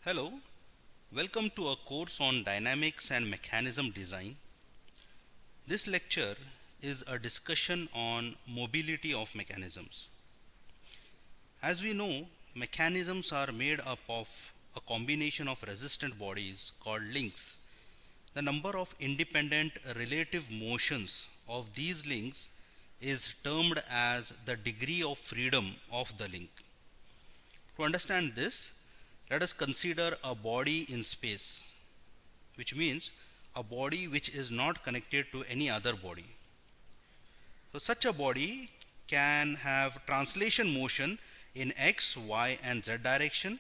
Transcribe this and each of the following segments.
Hello, welcome to a course on dynamics and mechanism design. This lecture is a discussion on mobility of mechanisms. As we know, mechanisms are made up of a combination of resistant bodies called links. The number of independent relative motions of these links is termed as the degree of freedom of the link. To understand this, let us consider a body in space, which means a body which is not connected to any other body. So such a body can have translation motion in x, y and z direction,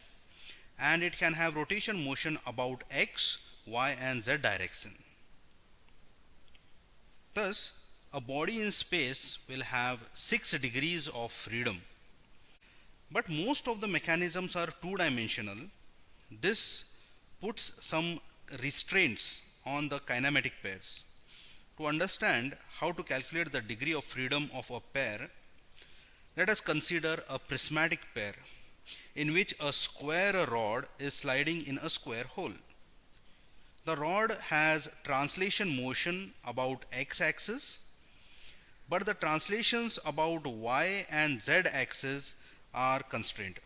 and it can have rotation motion about x, y and z direction. Thus, a body in space will have 6 degrees of freedom. But most of the mechanisms are two-dimensional. This puts some restraints on the kinematic pairs. To understand how to calculate the degree of freedom of a pair, let us consider a prismatic pair in which a square rod is sliding in a square hole. The rod has translation motion about x-axis, but the translations about y and z-axis are constrained.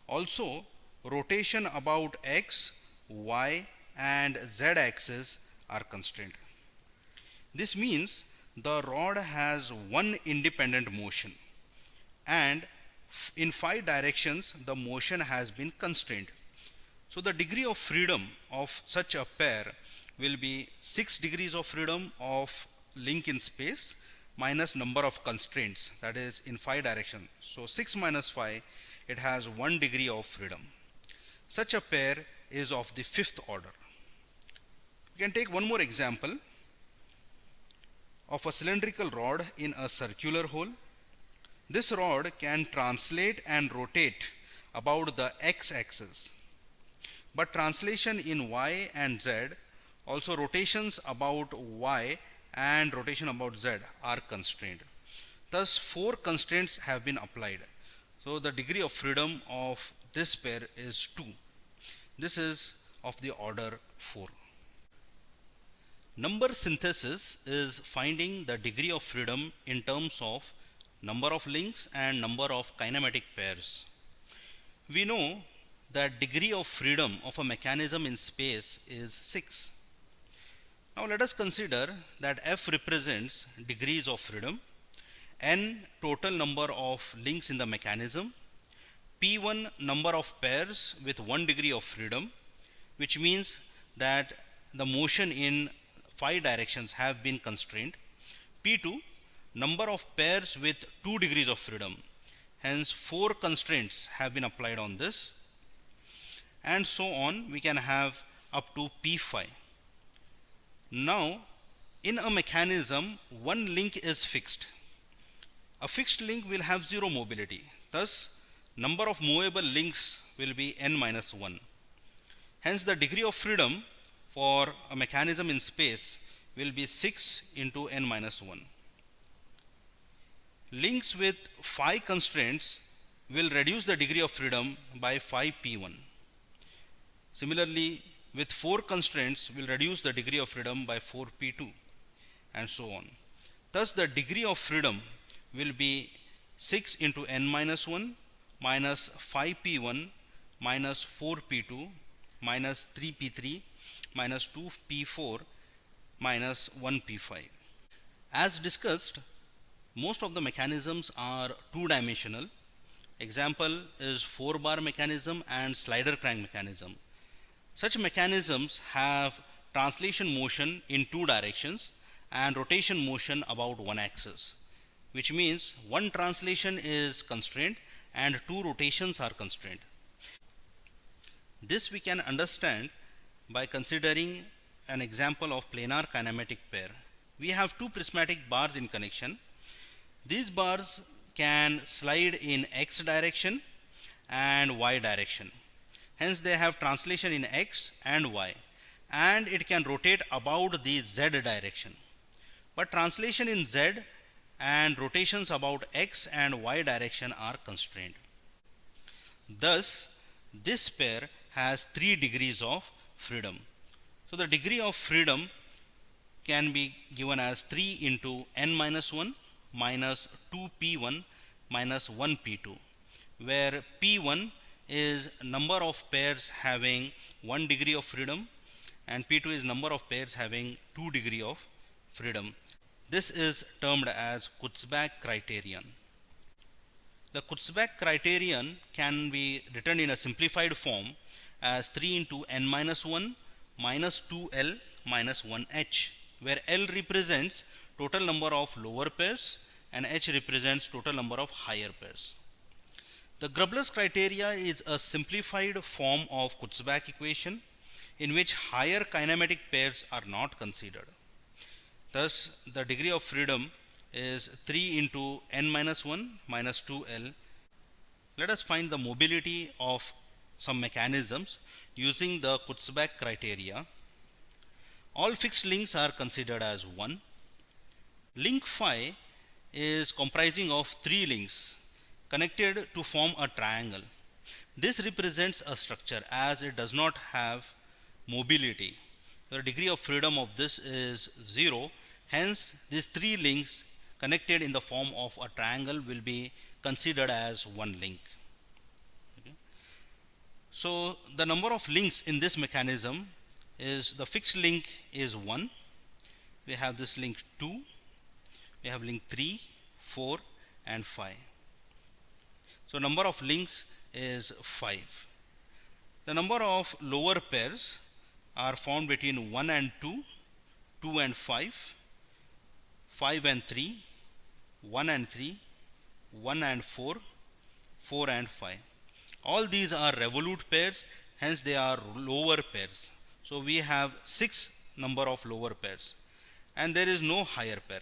Also, rotation about x, y and z-axis are constrained. This means the rod has one independent motion, and in 5 directions the motion has been constrained. So the degree of freedom of such a pair will be 6 degrees of freedom of link in space minus number of constraints, that is in 5 directions. So 6 minus 5, it has 1 degree of freedom. Such a pair is of the 5th order. We can take one more example of a cylindrical rod in a circular hole. This rod can translate and rotate about the x-axis, but translation in y and z, also rotations about y and rotation about z are constrained. Thus 4 constraints have been applied. So the degree of freedom of this pair is 2. This is of the order 4. Number synthesis is finding the degree of freedom in terms of number of links and number of kinematic pairs. We know that degree of freedom of a mechanism in space is 6. Now let us consider that F represents degrees of freedom, N total number of links in the mechanism, P1 number of pairs with 1 degree of freedom, which means that the motion in 5 directions have been constrained, P2 number of pairs with 2 degrees of freedom, hence 4 constraints have been applied on this, and so on. We can have up to P5. Now in a mechanism, one link is fixed. A fixed link will have 0 mobility. Thus number of movable links will be n minus 1. Hence the degree of freedom for a mechanism in space will be 6 into n minus 1. Links with 5 constraints will reduce the degree of freedom by 5p1. Similarly, with 4 constraints will reduce the degree of freedom by 4p2, and so on. Thus the degree of freedom will be 6 into n minus 1 minus 5p1 minus 4p2 minus 3p3 minus 2p4 minus 1p5. As discussed, most of the mechanisms are two-dimensional. Example is 4-bar mechanism and slider crank mechanism. Such mechanisms have translation motion in 2 directions and rotation motion about one axis, which means one translation is constrained and 2 rotations are constrained. This we can understand by considering an example of planar kinematic pair. We have 2 prismatic bars in connection. These bars can slide in x direction and y direction. Hence they have translation in x and y, and it can rotate about the z direction. But translation in z and rotations about x and y direction are constrained. Thus, this pair has 3 degrees of freedom. So the degree of freedom can be given as 3 into n minus 1 minus 2p1 minus 1p2, where p1 is number of pairs having 1 degree of freedom and p2 is number of pairs having 2 degree of freedom. This is termed as Kutzbach criterion. The Kutzbach criterion can be written in a simplified form as 3 into n minus 1 minus 2l minus 1h, where L represents total number of lower pairs and H represents total number of higher pairs. The Grubler's criteria is a simplified form of Kutzbach equation in which higher kinematic pairs are not considered. Thus, the degree of freedom is 3 into n minus 1 minus 2l. Let us find the mobility of some mechanisms using the Kutzbach criteria. All fixed links are considered as 1. Link phi is comprising of 3 links connected to form a triangle. This represents a structure as it does not have mobility. The degree of freedom of this is 0. Hence, these 3 links connected in the form of a triangle will be considered as one link. Okay. So, the number of links in this mechanism is the fixed link is 1. We have this link 2. We have link 3, 4 and 5. So number of links is 5. The number of lower pairs are found between 1 and 2, 2 and 5, 5 and 3, 1 and 3, 1 and 4, 4 and 5. All these are revolute pairs, hence they are lower pairs. So we have 6 number of lower pairs and there is no higher pair.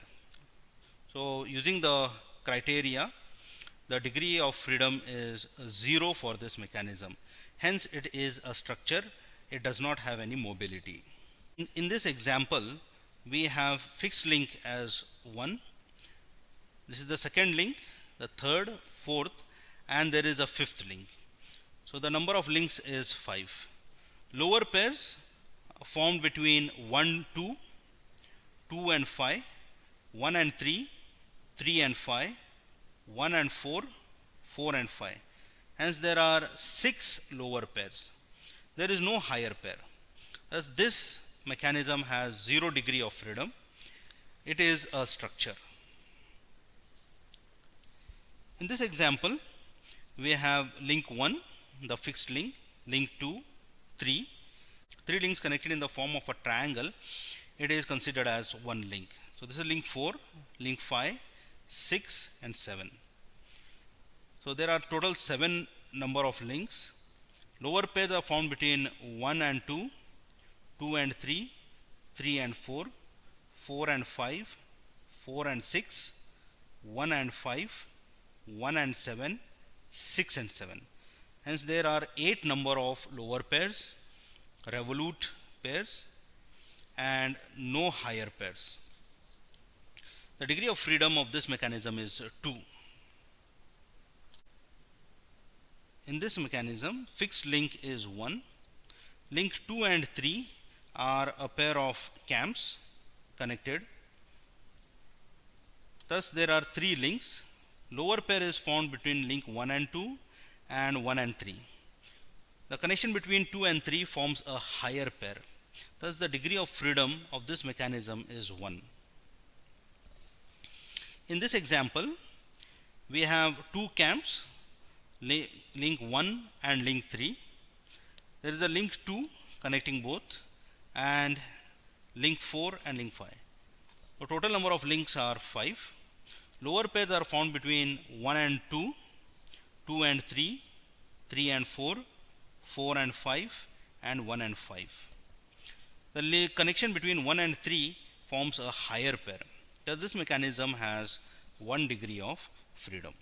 So using the criteria, the degree of freedom is 0 for this mechanism. Hence it is a structure, it does not have any mobility. In this example, we have fixed link as 1. This is the second link, the third, fourth, and there is a fifth link. So the number of links is 5. Lower pairs formed between 1, 2, 2 and 5, 1 and 3, 3 and 5, 1 and 4, 4 and 5. Hence there are 6 lower pairs. There is no higher pair. Thus this mechanism has 0 degree of freedom. It is a structure. In this example, we have link 1, the fixed link, link 2, 3. 3 links connected in the form of a triangle. It is considered as one link. So this is link 4, link 5, 6 and 7. So there are total 7 number of links. Lower pairs are found between 1 and 2, 2 and 3, 3 and 4, 4 and 5, 4 and 6, 1 and 5, 1 and 7, 6 and 7. Hence there are 8 number of lower pairs, revolute pairs and no higher pairs. The degree of freedom of this mechanism is 2. In this mechanism, fixed link is 1. Link 2 and 3 are a pair of cams connected. Thus there are 3 links. Lower pair is found between link 1 and 2 and 1 and 3. The connection between 2 and 3 forms a higher pair. Thus the degree of freedom of this mechanism is 1. In this example, we have 2 cams, link 1 and link 3. There is a link 2 connecting both and link 4 and link 5. The total number of links are 5. Lower pairs are found between 1 and 2, 2 and 3, 3 and 4, 4 and 5 and 1 and 5. The connection between 1 and 3 forms a higher pair. Thus this mechanism has 1 degree of freedom.